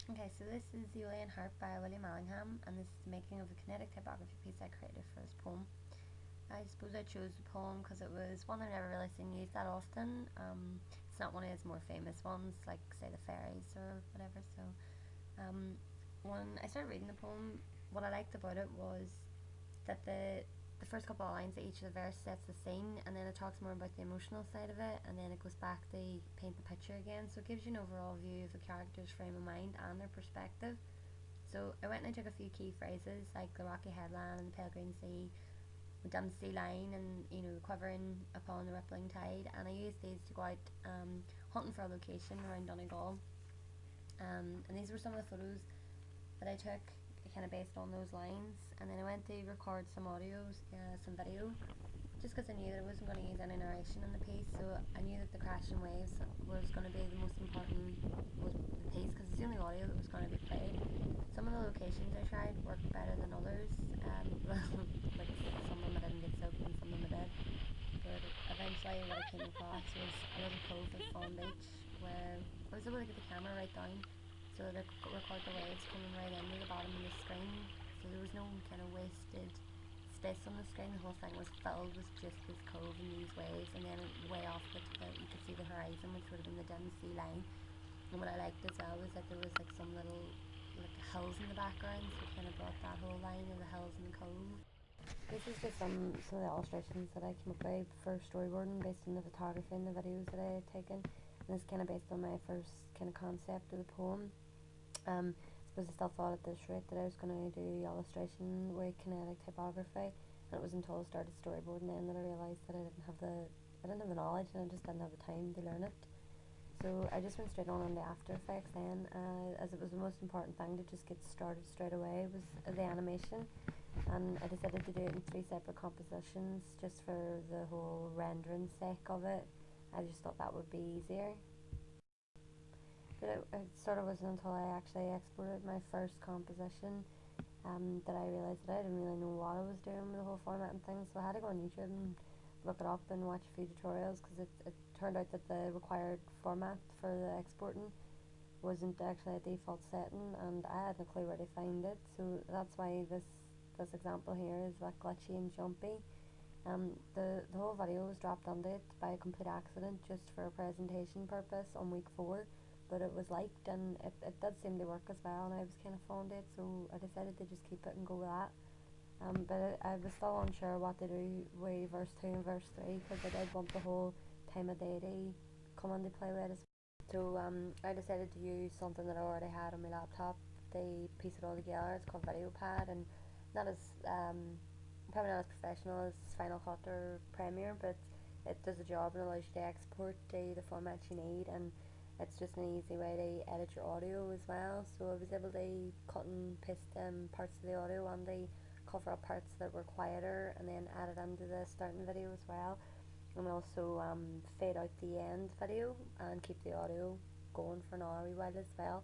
Okay, so this is the Aeolian Harp by William Allingham, and this is the making of a kinetic typography piece I created for his poem. I suppose I chose the poem because it was one I've never really seen used that often. It's not one of his more famous ones, like say the fairies or whatever. So when I started reading the poem, what I liked about it was that the first couple of lines of each of the verse sets the scene, and then it talks more about the emotional side of it, and then it goes back to paint the picture again. So it gives you an overall view of the character's frame of mind and their perspective. So I went and I took a few key phrases like the rocky headland and the pale green sea, the dim sea line, and quivering upon the rippling tide, and I used these to go out hunting for a location around Donegal. And these were some of the photos that I took kind of based on those lines, and then I went to record some audios, some video, just because I knew that I wasn't going to use any narration in the piece. So I knew that the crashing waves was going to be the most important was the piece, because it's the only audio that was going to be played. Some of the locations I tried worked better than others. Like some of them I didn't get soaked and some of them I did. But eventually what I came across was a little cove at Fawn Beach where I was able to get the camera right down so that I could record the waves coming right into the bottom of the screen. So there was no kind of wasted space on the screen. The whole thing was filled with just this cove and these waves, and then way off you could see the horizon, which would have been the dim sea line. And what I liked as well was that there was like some little like hills in the background, so it kind of brought that whole line of the hills and the cove. This is just some of the illustrations that I came up with for storyboarding based on the photography and the videos that I had taken. And this is kind of based on my first kind of concept of the poem. I suppose I still thought at this rate that I was going to do illustration with kinetic typography, and it was until I started storyboarding then that I realised that I didn't have the knowledge, and I just didn't have the time to learn it. So I just went straight on the After Effects then, as it was the most important thing to just get started straight away was the animation, and I decided to do it in 3 separate compositions just for the whole rendering sake of it. I just thought that would be easier. But it sort of wasn't until I actually exported my first composition that I realised that I didn't really know what I was doing with the whole format and things, so I had to go on YouTube and look it up and watch a few tutorials, because it turned out that the required format for the exporting wasn't actually a default setting, and I had no clue where to find it, so that's why this example here is a bit glitchy and jumpy. The whole video was dropped onto it by a complete accident just for a presentation purpose on week 4, but it was liked and it did seem to work as well, and I was kind of fond of it, so I decided to just keep it and go with that. But I was still unsure what to do with verse 2 and verse 3, because I did want the whole time of day to come into play with it. So I decided to use something that I already had on my laptop to piece it all together. It's called VideoPad, and not as probably not as professional as Final Cut or Premiere, but it does the job and allows you to export to the formats you need, and it's just an easy way to edit your audio as well. So I was able to cut and paste parts of the audio and the cover up parts that were quieter, and then add it into the starting video as well, and also fade out the end video and keep the audio going for an hour while as well.